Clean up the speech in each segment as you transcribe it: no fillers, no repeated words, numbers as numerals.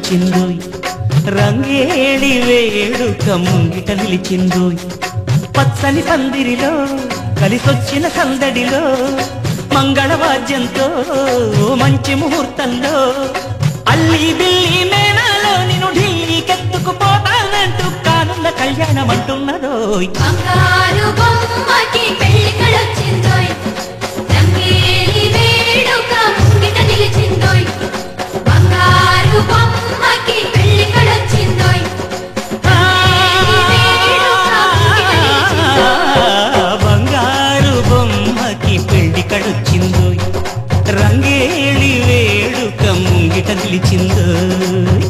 కడుచిందోయ్ రంగేళి వేడుక ముంగిట నిలిచిందోయ్ పచ్చని పందిరిలో కలిసొచ్చిన సందడిలో మంగళవాద్యంతో మంచి ముహూర్తంలో అల్లి బిల్లి మేళాలో నిన్ను ఢిల్లీకెత్తుకుపోతానంటూ కానున్న కళ్యాణం అంటున్నదోయ్ బంగారు బొమ్మకి పెళ్లి కళొచ్చిందోయ్ రంగేలి వేడుక ముంగిట నిలిచిందోయ్ బంగారు బొమ్మకి పెళ్లి కళొచ్చిందోయ్ బంగారు బొమ్మకి పెళ్లి కళొచ్చిందోయ్ రంగేళి వేడుక ముంగిట నిలిచిందోయ్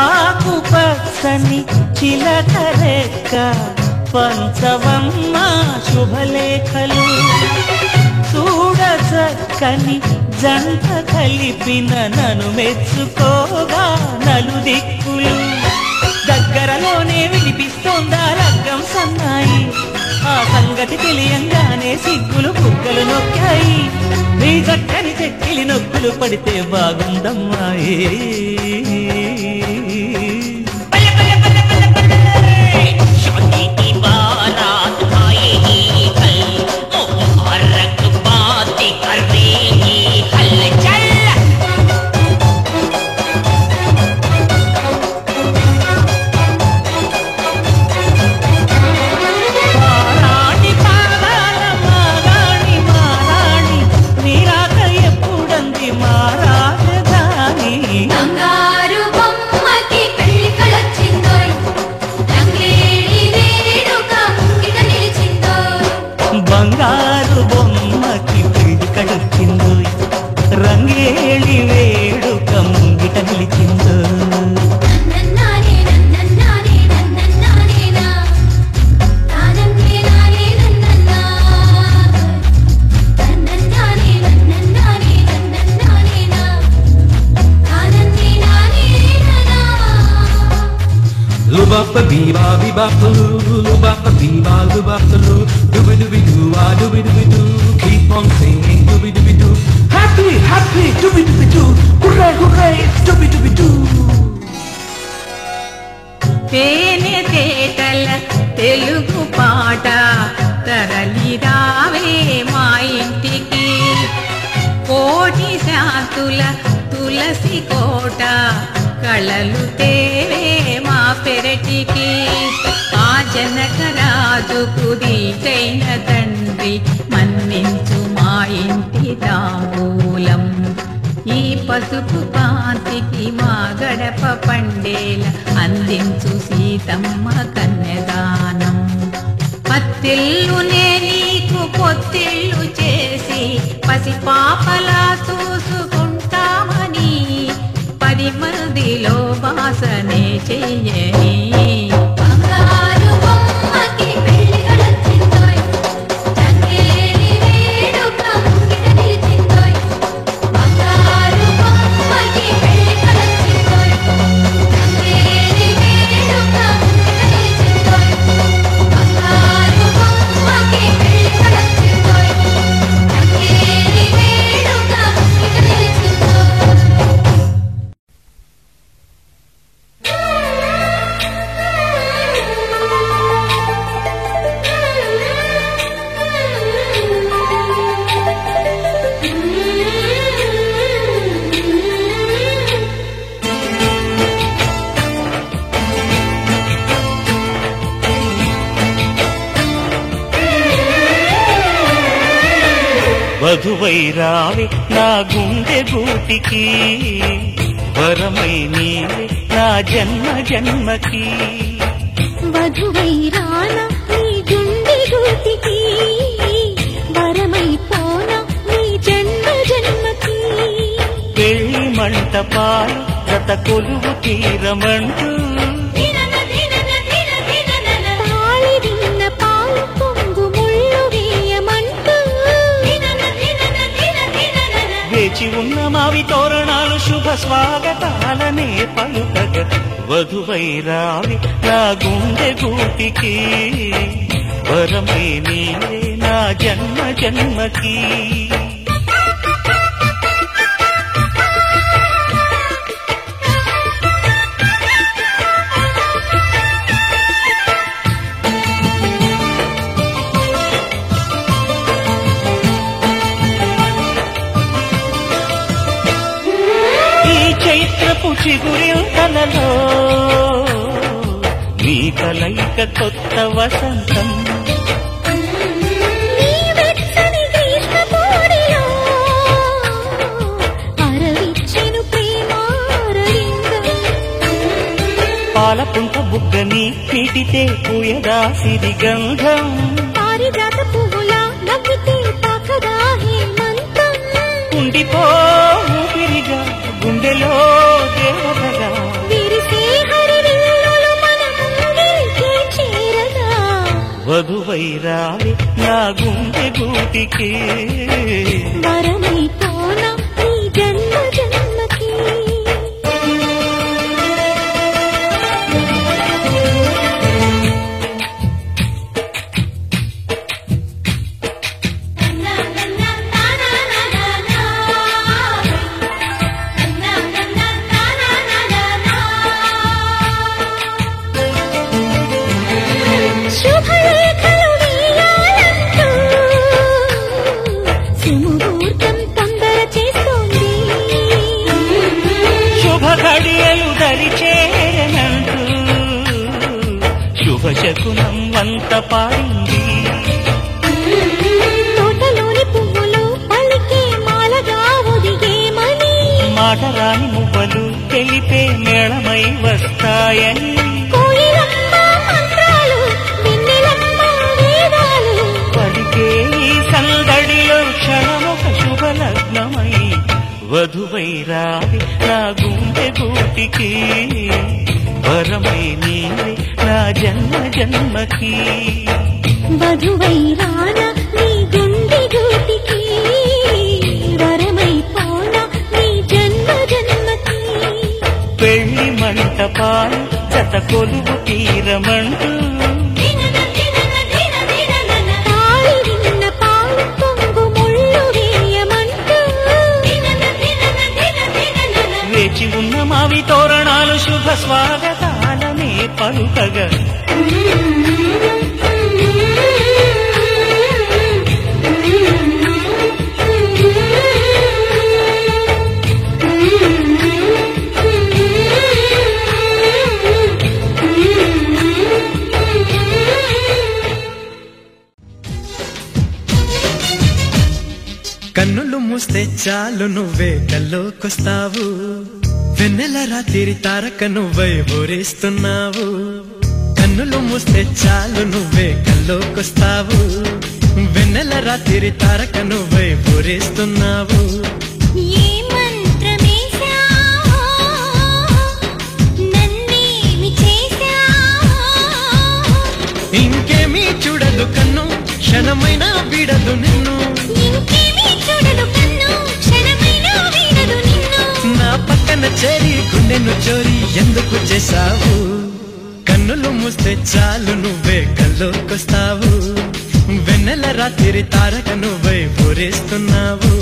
ఆకు పచ్చని చిలకరెక్క పంచవమ్మ శుభలేఖలు చూడ చక్కని జంట కలిపిన నన్ను మెచ్చుకోగా నలుదిక్కులు దగ్గరలోనే వినిపిస్తోందా లగ్గం సన్నాయి ఆ సంగతి తెలియంగానే సిగ్గులు బుగ్గలు నొక్కాయి నీ చక్కని చెక్కిలి నొక్కులు పడితే బాగుందమ్మాయి బంగారు బొమ్మకి పెళ్లి కళొచ్చిందోయ్ రంగేళి వేడుక ముంగిట నిలిచిందోయ్ Lubapa biba biba lubapa biba lubapa lu dooby dooby doo ah dooby dooby doo keep on singing dooby dooby doo happy happy dooby dooby doo hooray hooray dooby dooby doo తేనె తేటల తెలుగు పాట తరలి రావే మా ఇంటికి కోటి శాంతుల తులసి కోట కళలు తేవే మా పెరటికి ఆ జనకరాజుకు దీటైన తండ్రి మన్నించు మా ఇంటి తాంబూలం ఈ పసుపు కాంతికి మా గడప పండేల అందించు సీతమ్మ కన్యదానం పత్తిల్లునే నీకు పొత్తిల్లు చేసి పసిపాపలా చూసుకుంటామని 10 మందిలో వాసనే చెయ్యని బంగారు బొమ్మకి పెళ్లి కళొచ్చిందోయ్ రంగేలి వేడుక ముంగిట నిలిచిందోయ్ బంగారు బొమ్మకి పెళ్లి కళొచ్చిందోయ్ రంగేలి వేడుక ముంగిట నిలిచిందోయ్ బంగారు బొమ్మకి పెళ్లి కళొచ్చిందోయ్ రంగేలి వేడుక ముంగిట నిలిచిందోయ్ వధువై రావే నా గుండె గూటికి వరమై నీవే నా జన్మ జన్మకి వధువై రానా నీ గుండె గూటికి వరమై పోనా నీ జన్మ జన్మకి పెళ్లి మంటపాలు జత కొలువు తీరమంటూ తాళి విన్న పాలు పొంగు ముళ్ళు వేయమంటూ వేచి ఉన్న మావి తోరణాలు శుభ స్వాగతాలనే పలుకగ వధువై రావి నా గుండె గూటికి వరమై నీవే నా జన్మ జన్మకి చైత్రపు చిగురింతలలో నీ కలయిక కొత్త వసంతం పాలపుంట బుగ్గని పీటితే పూయదా సిరి గంధం పారిజాత పువ్వులా నవ్వితే తాకదా హేమంతం ఉండిపో ఊపిరిగా గుండెలో దేవతగా విరిసే హరివిల్లులు మన ముంగిలికి చేరగా వధువై రావి నా గుండె గూటికి వరమై పోనా నీ జన్మ జన్మకి శుభలేఖలు వేయాలంటూ సుముహూర్తం తొందర చేస్తోంది శుభ ఘడియలు దరిచేరనంటూ శుభ శకునం వంత పాడింది తోటలోని పువ్వులు పలికే మాలగా ఒదిగేమని మాటరాని మువ్వలు తెలిపే మేళమై వస్తాయని కోయిలమ్మ మంత్రాలు వెన్నెలమ్మ వేదాలు పలికే ఈ సందడిలో క్షణమొక శుభలగ్నమై వధువై రావి నా గుండె గూటికి వరమై నీవే నా జన్మ జన్మకి వధువై రానా నీ గుండె గూటికి వరమై పోనా నీ జన్మ జన్మకి పెళ్లి మంటపాలు జత కొలువు తీరమంటూ తాళి విన్న పాలు పొంగు ముళ్ళు వేయమంటూ వేచి ఉన్న మావి తోరణాలు శుభ స్వాగతాలనే పలుకగా కన్నులు మూస్తే చాలు నువ్వే కల్లోకొస్తావు వెన్నెల రాత్రి తారక నువ్వై ఊరేస్తున్నావు కన్నులు మూస్తే చాలు నువ్వే కల్లోకొస్తావు వెన్నెల రాత్రి తారక నువ్వై ఊరేస్తున్నావు ఏ మంత్రమేశావో నన్నేమి చేశావో ఇంకేమీ చూడదు కన్ను క్షణమైనా వీడదు నిన్ను ఇంకేమీ చూడదు కన్ను క్షణమైనా వీడదు నిన్ను నా పక్కన చేరి గుండెను చోరీ ఎందుకు చేశావు కన్నులు మూస్తే చాలు నువ్వే కల్లోకొస్తావు వెన్నెల రాత్రి తారక నువ్వై ఊరేస్తున్నావు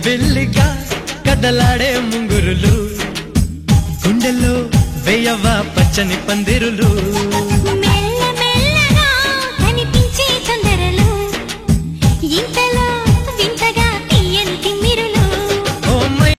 వెల్లిగా కదలాడే ముంగురులు గుండెల్లో వేయవా పచ్చని పందిరులు